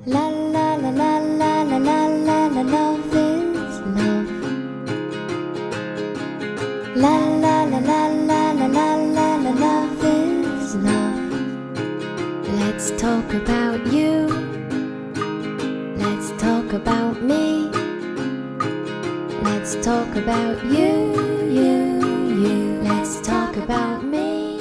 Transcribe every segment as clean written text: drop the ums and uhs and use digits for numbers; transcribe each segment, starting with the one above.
La la la la la la la la la, love is love. La la la la la la la la la, love is love. Let's talk about you. Let's talk about me. Let's talk about you. Let's talk about me.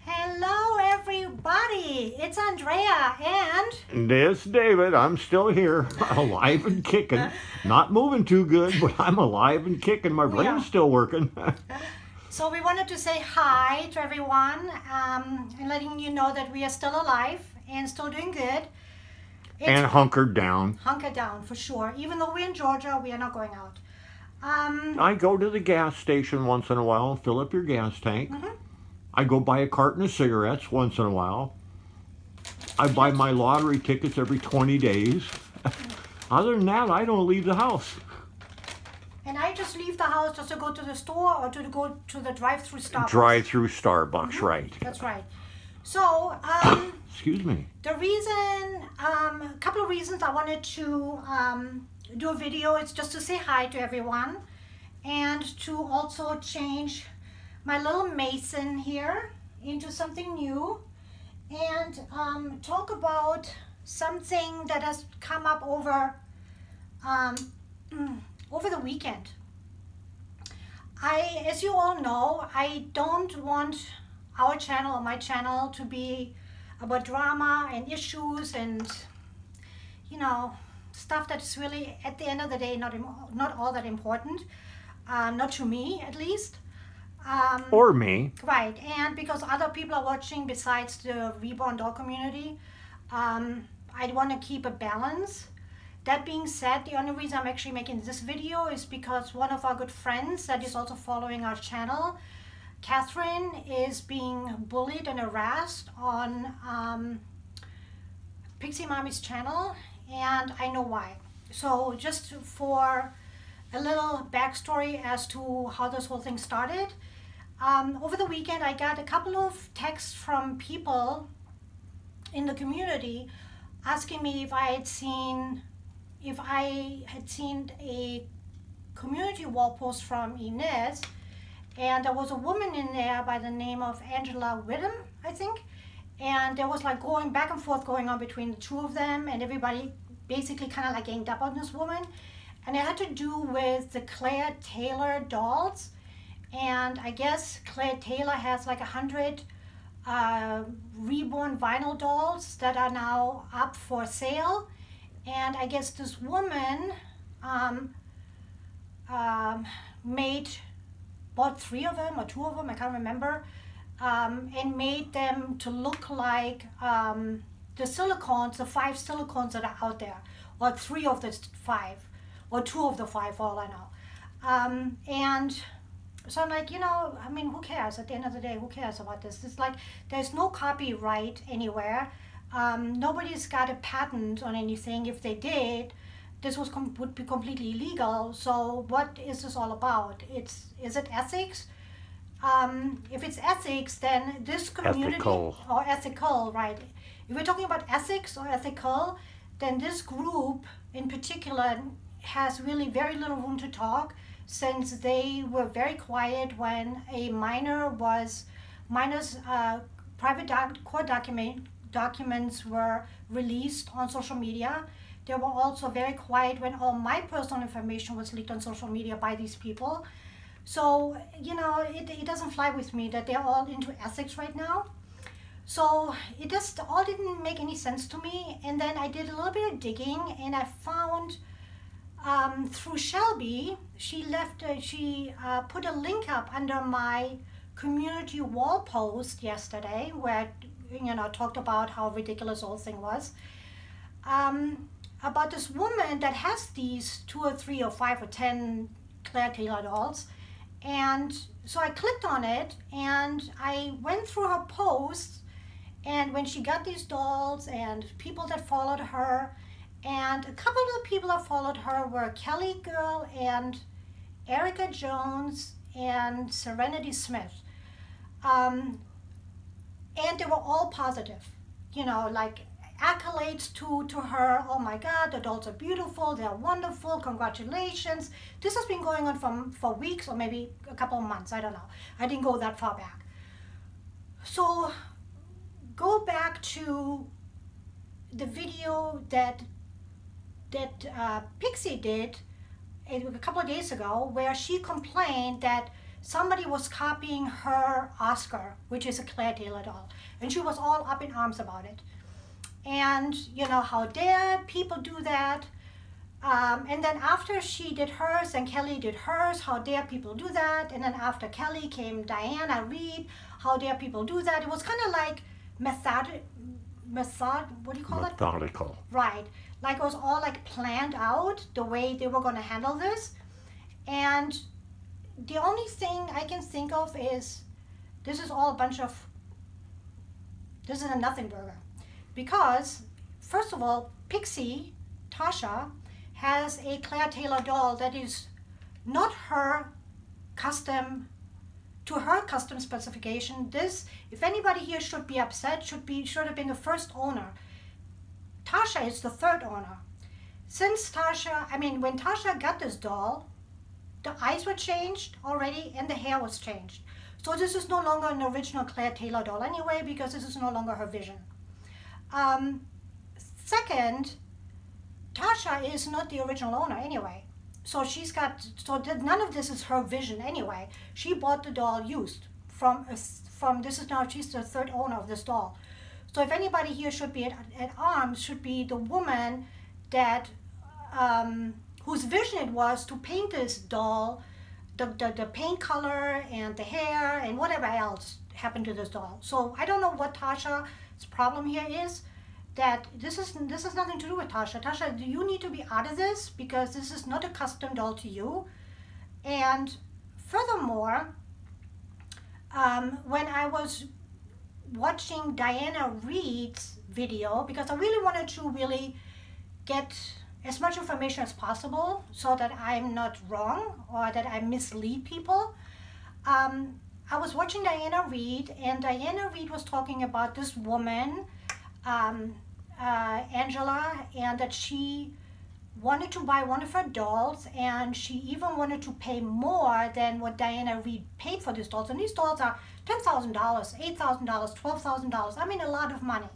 Hello, everybody. It's Andrea and This David, I'm still here, alive and kicking. Not moving too good, but I'm alive and kicking. My brain's still working. so we wanted to say hi to everyone and letting you know that we are still alive and still doing good. And hunkered down. Hunkered down for sure. Even though we're in Georgia, we are not going out. I go to the gas station once in a while and fill up your gas tank. Mm-hmm. I go buy a carton of cigarettes once in a while. I buy my lottery tickets every 20 days. Other than that, I don't leave the house. And I just leave the house just to go to the store or to go to the drive-through Starbucks. Drive-through Starbucks, Mm-hmm. right. That's right. So, Excuse me. the reason, a couple of reasons I wanted to do a video is just to say hi to everyone and to also change my little mason here into something new and talk about something that has come up over the weekend. As you all know, I don't want our channel or my channel to be about drama and issues and stuff that's really at the end of the day not all that important, not to me at least. Or me. Right, and because other people are watching besides the reborn dog community, I want to keep a balance. That being said, the only reason I'm actually making this video is because one of our good friends that is also following our channel, Catherine, is being bullied and harassed on Pixie Mommy's channel, and I know why. So just for a little backstory as to how this whole thing started, over the weekend I got a couple of texts from people in the community asking me if I had seen a community wall post from Inez, and there was a woman in there by the name of Angela Whittam, I think, and there was like going back and forth going on between the two of them, and everybody basically kind of like ganged up on this woman, and it had to do with the Claire Taylor dolls. And I guess Claire Taylor has like 100 reborn vinyl dolls that are now up for sale. And I guess this woman bought 3 of them or 2 of them, I can't remember, and made them to look like the silicones, the 5 silicones that are out there, or 3 of the 5, or 2 of the 5, for all I know. And so I'm like, who cares? At the end of the day, who cares about this? It's like there's no copyright anywhere. Nobody's got a patent on anything. If they did, this would be completely illegal. So what is this all about? Is it ethics? If it's ethics, then this community or ethical, right? If we're talking about ethics or ethical, then this group in particular has really very little room to talk, since they were very quiet when a minor's private court documents were released on social media. They were also very quiet when all my personal information was leaked on social media by these people. So, it doesn't fly with me that they're all into ethics right now. So it just all didn't make any sense to me. And then I did a little bit of digging, and I found through Shelby, she put a link up under my community wall post yesterday where talked about how ridiculous the whole thing was, about this woman that has these 2 or 3 or 5 or 10 Claire Taylor dolls. And so I clicked on it and I went through her posts, and when she got these dolls and people that followed her, and a couple of the people that followed her were Kelly Girl and Erica Jones and Serenity Smith. And they were all positive. Like accolades to her. Oh my God, the dolls are beautiful, they're wonderful, congratulations. This has been going on for weeks or maybe a couple of months, I don't know. I didn't go that far back. So go back to the video that Pixie did a couple of days ago, where she complained that somebody was copying her Oscar, which is a Claire Taylor doll, and she was all up in arms about it. And how dare people do that? And then after she did hers and Kelly did hers, how dare people do that? And then after Kelly came Diana Reed, how dare people do that? It was kind of like what do you call it? Methodical. Right. Like it was all like planned out the way they were going to handle this. And the only thing I can think of is this is a nothing burger. Because, first of all, Pixie, Tasha, has a Claire Taylor doll that is not her custom specification. This, if anybody here should be upset, should have been the first owner. Tasha is the third owner. When Tasha got this doll, the eyes were changed already and the hair was changed. So this is no longer an original Claire Taylor doll anyway, because this is no longer her vision. Second, Tasha is not the original owner anyway. So none of this is her vision anyway. She bought the doll used from she's the third owner of this doll. So if anybody here should be at arms, should be the woman that whose vision it was to paint this doll, the paint color and the hair and whatever else happened to this doll. So I don't know what Tasha's problem here is. That this has nothing to do with Tasha. Tasha, you need to be out of this because this is not a custom doll to you. And furthermore, when I was watching Diana Reed's video, because I really wanted to get as much information as possible so that I'm not wrong or that I mislead people, I was watching Diana Reed, and Diana Reed was talking about this woman, Angela, and that she wanted to buy one of her dolls, and she even wanted to pay more than what Diana Reed paid for these dolls. And these dolls are $10,000, $8,000, $12,000. I mean, a lot of money.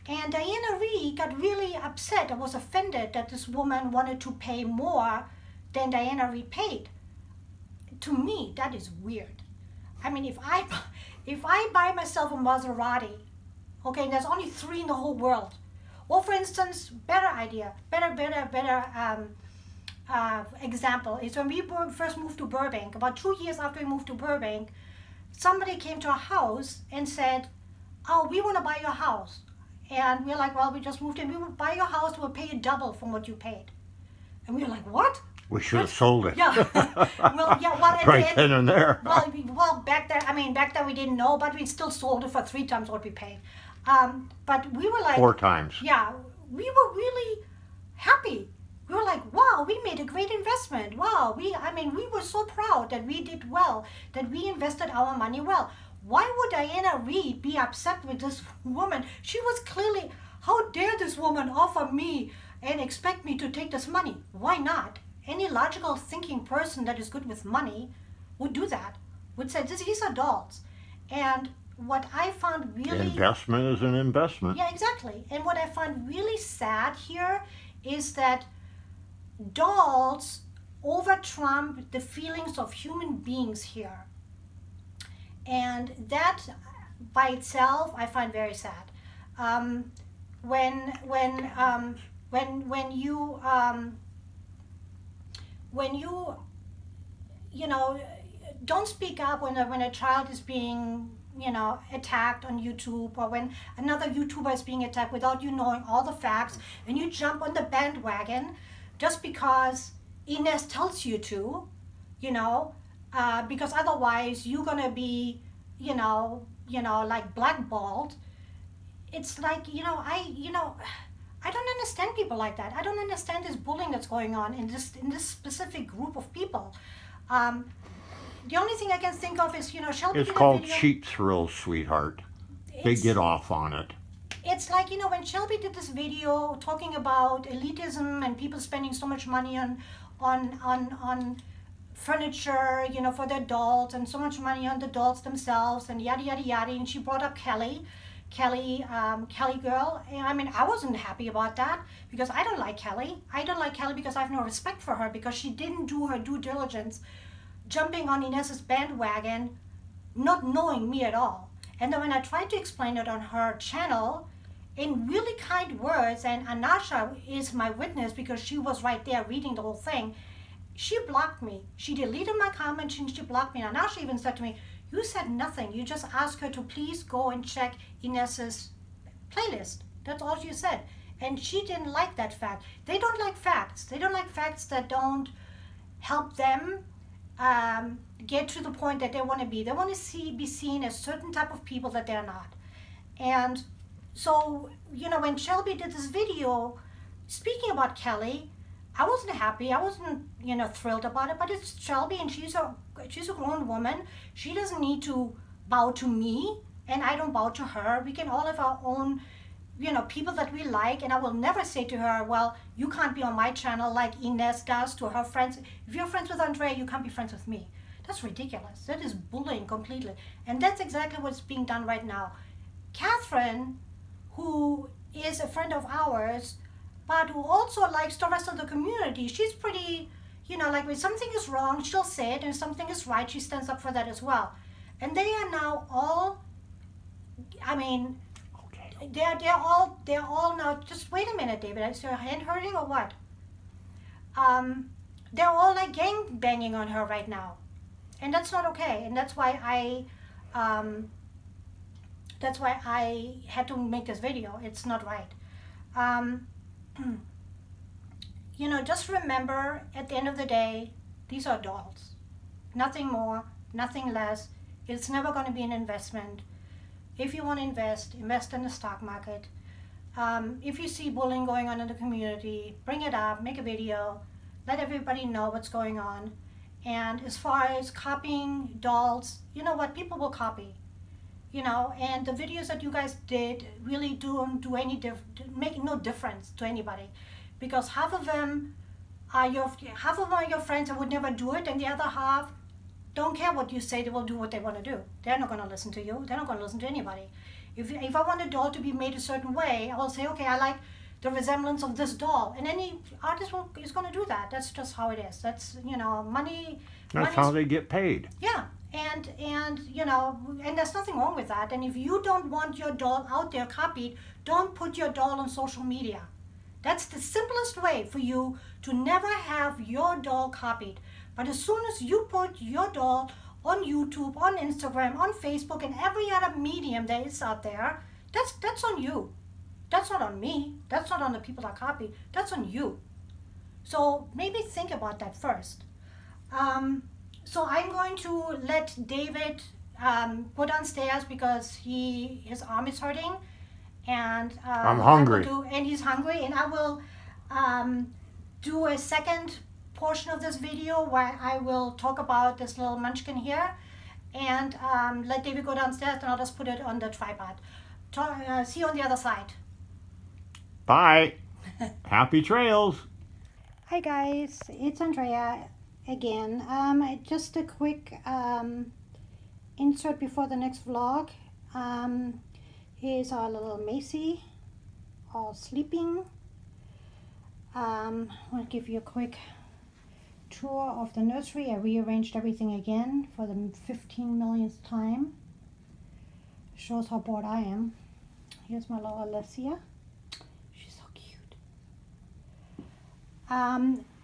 And Diana Reed got really upset and was offended that this woman wanted to pay more than Diana Reed paid. To me, that is weird. I mean, if I buy myself a Maserati, okay, and there's only 3 in the whole world. Well, for instance, better example is when we first moved to Burbank. About 2 years after we moved to Burbank, somebody came to our house and said, "Oh, we want to buy your house." And we're like, "Well, we just moved in. We will buy your house. We'll pay you double from what you paid." And we were like, "What?" We should have sold it. Yeah. Well, right then and there. Well, back then we didn't know, but we still sold it for 3 times what we paid. But we were like 4 times. Yeah, we were really happy. We were like, wow, we made a great investment. Wow, we were so proud that we did well, that we invested our money well. Why would Diana Reed be upset with this woman? She was clearly, how dare this woman offer me and expect me to take this money? Why not? Any logical thinking person that is good with money would do that, would say, these are dolls. And what I found really... Investment is an investment. Yeah, exactly. And what I found really sad here is that dolls over-trump the feelings of human beings here. And that by itself I find very sad. When you don't speak up when a child is being attacked on YouTube, or when another YouTuber is being attacked without you knowing all the facts, and you jump on the bandwagon just because Ines tells you to, because otherwise you're gonna be, like blackballed. It's like, I don't understand people like that. I don't understand this bullying that's going on in this specific group of people. The only thing I can think of is, Shelby. It's called cheap thrills, sweetheart. They get off on it. It's like, when Shelby did this video talking about elitism and people spending so much money on furniture, for their dolls, and so much money on the dolls themselves, and yada yada yada. And she brought up Kelly girl. And I mean, I wasn't happy about that because I don't like Kelly. I don't like Kelly because I have no respect for her because she didn't do her due diligence, jumping on Inez's bandwagon, not knowing me at all. And then when I tried to explain it on her channel in really kind words, and Anasha is my witness because she was right there reading the whole thing, she blocked me. She deleted my comments and she blocked me. And Anasha even said to me, "You said nothing. You just asked her to please go and check Inez's playlist. That's all you said." And she didn't like that fact. They don't like facts. They don't like facts that don't help them get to the point that they want to be. They want to be seen as certain type of people that they're not. And so, when Shelby did this video speaking about Kelly, I wasn't happy. I wasn't, thrilled about it. But it's Shelby, and she's a grown woman. She doesn't need to bow to me, and I don't bow to her. We can all have our own, people that we like. And I will never say to her, "Well, you can't be on my channel," like Inez does to her friends. If you're friends with Andrea, you can't be friends with me. That's ridiculous. That is bullying completely. And that's exactly what's being done right now. Catherine, who is a friend of ours, but who also likes the rest of the community, she's pretty, like when something is wrong, she'll say it, and if something is right, she stands up for that as well. And they are now all, I mean, Okay. they're all now, just wait a minute, David, is your hand hurting or what? They're all like gang banging on her right now. And that's not okay. And that's why I had to make this video. It's not right. Just remember, at the end of the day, these are dolls. Nothing more, nothing less. It's never going to be an investment. If you want to invest in the stock market. If you see bullying going on in the community, bring it up, make a video, let everybody know what's going on. And as far as copying dolls, you know what? People will copy. And the videos that you guys did really don't do make no difference to anybody, because half of them are your friends and would never do it, and the other half don't care what you say. They will do what they want to do. They're not going to listen to you. They're not going to listen to anybody. If I want a doll to be made a certain way, I will say, okay, I like the resemblance of this doll, and any artist is going to do that. That's just how it is. That's money. That's how they get paid. Yeah. And there's nothing wrong with that. And if you don't want your doll out there copied, don't put your doll on social media. That's the simplest way for you to never have your doll copied. But as soon as you put your doll on YouTube, on Instagram, on Facebook, and every other medium that is out there, that's on you. That's not on me. That's not on the people that copy. That's on you. So maybe think about that first. So I'm going to let David go downstairs because his arm is hurting, and I'm hungry. And he's hungry. And I will do a second portion of this video where I will talk about this little munchkin here, and let David go downstairs, and I'll just put it on the tripod. See you on the other side. Bye. Happy trails. Hi guys, it's Andrea again. Just a quick insert before the next vlog. Here's our little Macy, all sleeping. I'll give you a quick tour of the nursery. I rearranged everything again for the 15 millionth time. Shows how bored I am. Here's my little Alessia. She's so cute.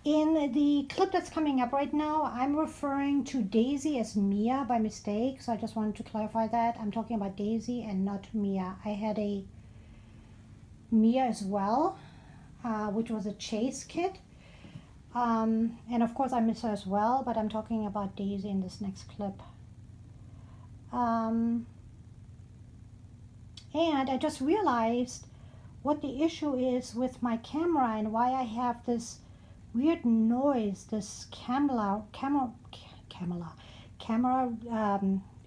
In the clip that's coming up right now, I'm referring to Daisy as Mia by mistake, so I just wanted to clarify that. I'm talking about Daisy and not Mia. I had a Mia as well, which was a chase kit. And of course I miss her as well, but I'm talking about Daisy in this next clip. And I just realized what the issue is with my camera and why I have this weird noise, this camera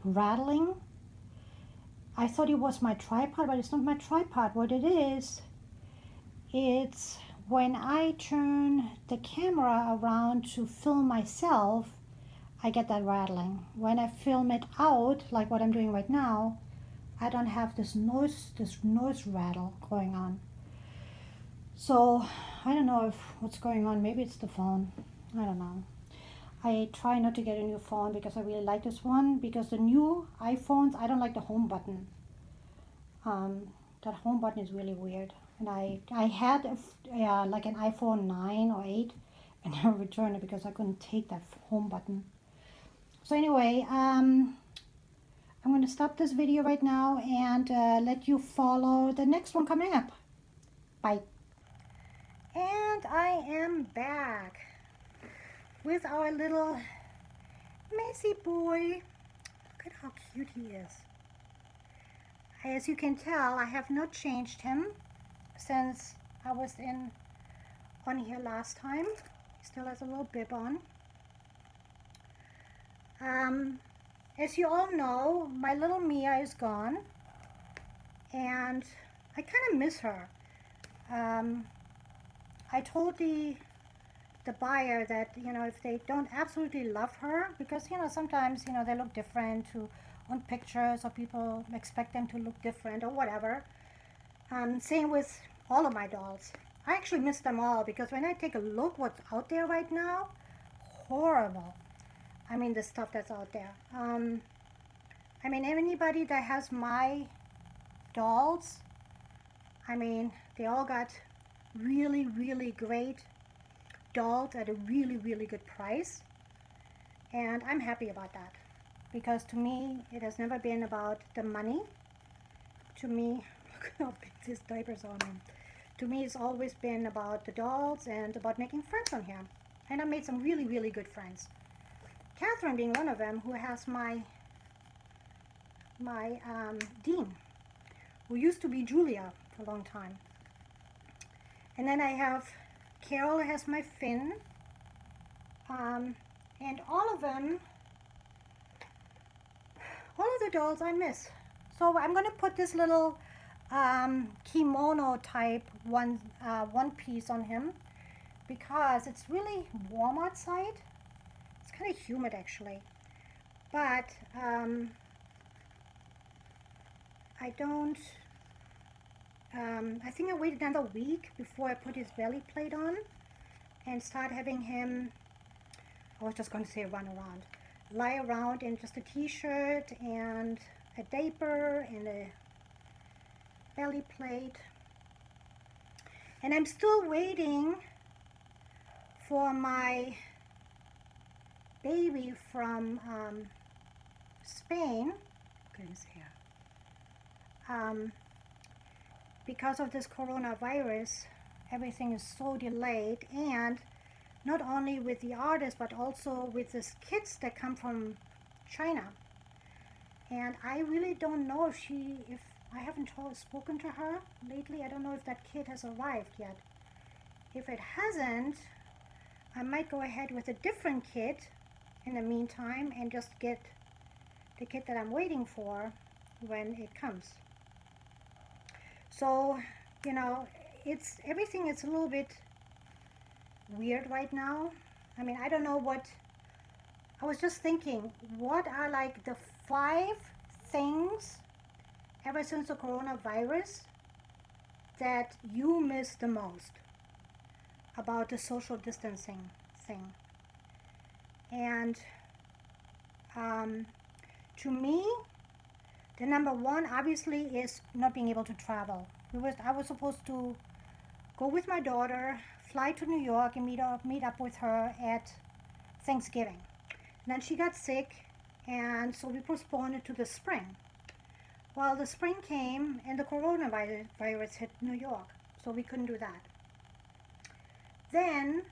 rattling. I thought it was my tripod, but it's not my tripod. What it is, it's when I turn the camera around to film myself, I get that rattling. When I film it out, like what I'm doing right now, I don't have this noise rattle going on. So I don't know if what's going on. Maybe it's the phone. I don't know. I try not to get a new phone because I really like this one, because the new iPhones, I don't like the home button. That home button is really weird. And I had like an iPhone 9 or 8, and I returned it because I couldn't take that home button. So anyway, I'm going to stop this video right now and let you follow the next one coming up. Bye. And I am back with our little Macy boy. Look at how cute he is. As you can tell, I have not changed him since I was on here last time. He still has a little bib on. As you all know, my little Mia is gone, and I kind of miss her. I told the buyer that, if they don't absolutely love her, because sometimes they look different on pictures, or people expect them to look different or whatever. Same with all of my dolls. I actually miss them all, because when I take a look what's out there right now, horrible. I mean, the stuff that's out there. I mean, anybody that has my dolls, I mean, they all got really, really great dolls at a really, really good price. And I'm happy about that, because to me, it has never been about the money. To me, look at how big this diaper's on him. To me, it's always been about the dolls and about making friends on here. And I made some really, really good friends. Catherine being one of them, who has my Dean, who used to be Julia for a long time. And then I have Carol, who has my Finn, and all of them, all of the dolls I miss. So I'm going to put this little kimono type one piece on him, because it's really warm outside. It's kind of humid actually, but I don't, I think I waited another week before I put his belly plate on and start having him, I was just going to say run around, lie around in just a t-shirt and a diaper and a belly plate. And I'm still waiting for my baby from Spain. Look at his hair. Because of this coronavirus, everything is so delayed, and not only with the artists, but also with these kids that come from China. And I really don't know if I haven't spoken to her lately. I don't know if that kid has arrived yet. If it hasn't, I might go ahead with a different kid in the meantime and just get the kid that I'm waiting for when it comes. So, everything is a little bit weird right now. I mean, I don't know what, I was just thinking, what are like the 5 things ever since the coronavirus that you miss the most about the social distancing thing? And to me, the number one obviously is not being able to travel. I was supposed to go with my daughter, fly to New York and meet up with her at Thanksgiving. And then she got sick, and so we postponed it to the spring. Well, the spring came and the coronavirus hit New York, so we couldn't do that. Then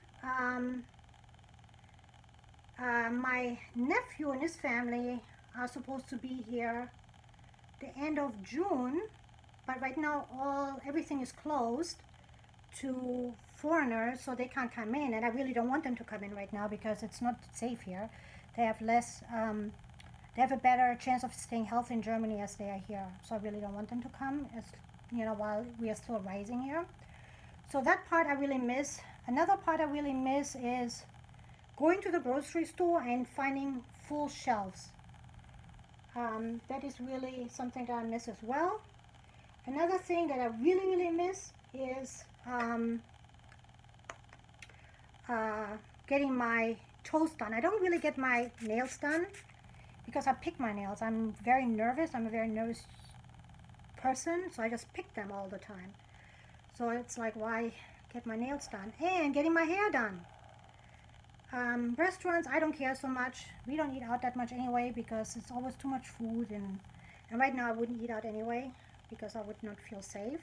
my nephew and his family are supposed to be here the end of June, but right now everything is closed to foreigners, so they can't come in, and I really don't want them to come in right now because it's not safe here. They have less they have a better chance of staying healthy in Germany as they are here. So I really don't want them to come, as while we are still rising here. So that part I really miss. Another part I really miss is going to the grocery store and finding full shelves. That is really something that I miss as well. Another thing that I really miss is getting my toes done. I don't really get my nails done because I pick my nails. I'm very nervous. I'm a very nervous person, so I just pick them all the time. So it's like, why get my nails done? And getting my hair done. Restaurants, I don't care so much. We don't eat out that much anyway because it's always too much food, and right now I wouldn't eat out anyway because I would not feel safe.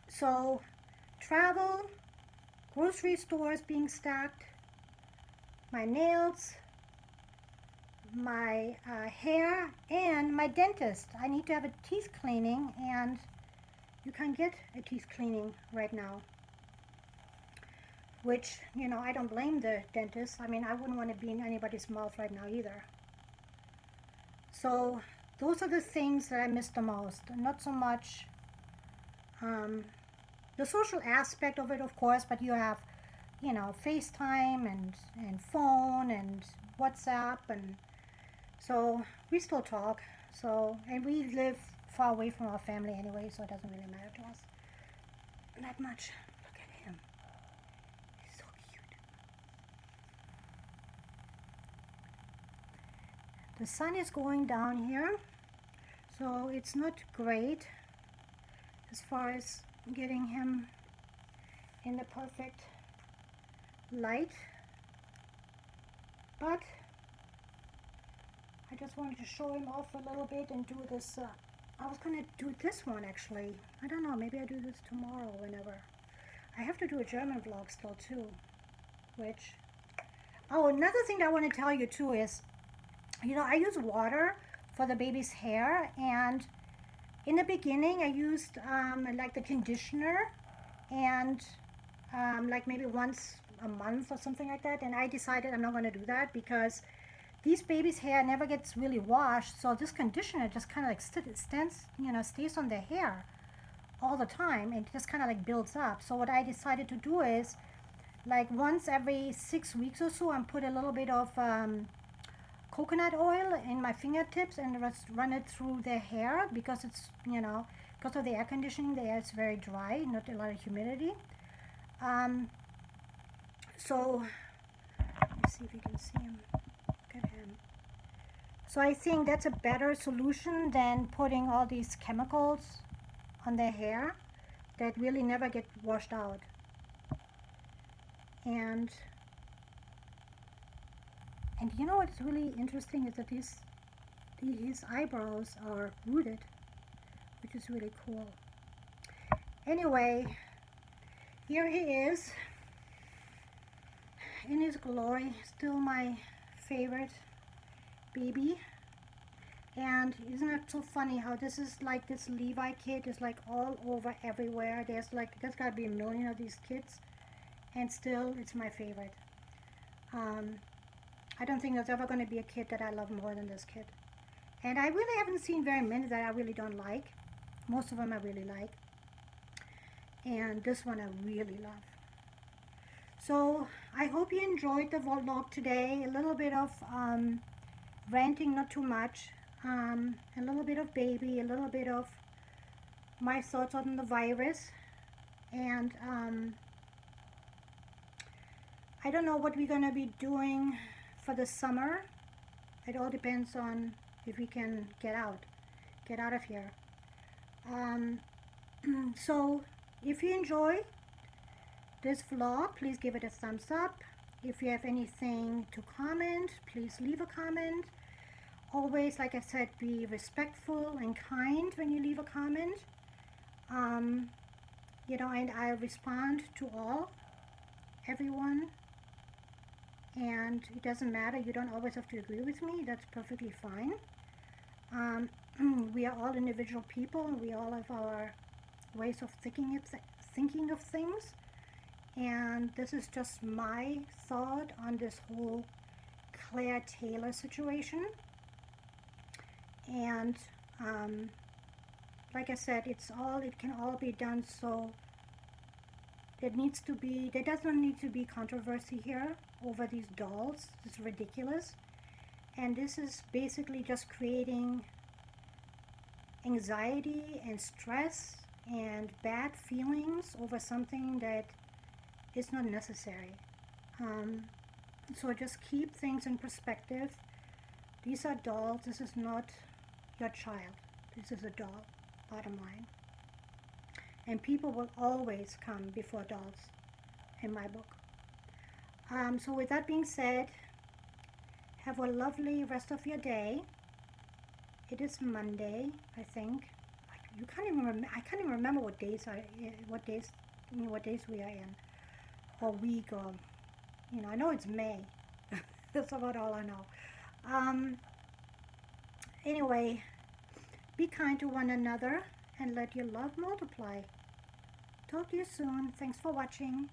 So travel, grocery stores being stacked, my nails, my hair, and my dentist. I need to have a teeth cleaning, and you can't get a teeth cleaning right now, which, I don't blame the dentist. I mean, I wouldn't want to be in anybody's mouth right now either. So those are the things that I miss the most. Not so much the social aspect of it, of course, but you have, FaceTime and phone and WhatsApp, and so we still talk. So, and we live far away from our family anyway, so it doesn't really matter to us that much. Look at him. He's so cute. The sun is going down here, so it's not great as far as getting him in the perfect light, but I just wanted to show him off a little bit and do this. I was going to do this one actually. I don't know, maybe I do this tomorrow, whenever. I have to do a German vlog still too, which, another thing that I want to tell you too is, I use water for the baby's hair, and in the beginning I used like the conditioner, and like maybe once a month or something like that, and I decided I'm not going to do that because these babies' hair never gets really washed, so this conditioner just kind of like stays on their hair all the time, and just kind of like builds up. So what I decided to do is, like once every 6 weeks or so, I put a little bit of coconut oil in my fingertips and just run it through their hair, because it's, because of the air conditioning, the air is very dry, not a lot of humidity. So let's see if you can see him. Look at him. So I think that's a better solution than putting all these chemicals on their hair that really never get washed out. And what's really interesting is that his eyebrows are rooted, which is really cool. Anyway, here he is in his glory, still my favorite baby. And isn't it so funny how this is like, this Levi kid is like all over everywhere. There's gotta be a million of these kids, and still it's my favorite. I don't think there's ever going to be a kid that I love more than this kid. And I really haven't seen very many that I really don't like. Most of them I really like. And this one I really love. So I hope you enjoyed the vlog today. A little bit of ranting, not too much. A little bit of baby, a little bit of my thoughts on the virus. And I don't know what we're going to be doing for the summer. It all depends on if we can get out of here. So if you enjoy this vlog, please give it a thumbs up. If you have anything to comment, please leave a comment. Always, like I said, be respectful and kind when you leave a comment. And I respond to everyone. And it doesn't matter, you don't always have to agree with me, that's perfectly fine. We are all individual people, and we all have our ways of thinking of things. And this is just my thought on this whole Claire Taylor situation. And like I said, it can all be done, so there doesn't need to be controversy here over these dolls. It's ridiculous. And this is basically just creating anxiety and stress and bad feelings over something that is not necessary. So just keep things in perspective. These are dolls. This is not your child. This is a doll, bottom line. And people will always come before dolls in my book. So with that being said, have a lovely rest of your day. It is Monday, I think. I can't even remember what days we are in, or week, or I know it's May. That's about all I know. Anyway, be kind to one another and let your love multiply. Talk to you soon. Thanks for watching.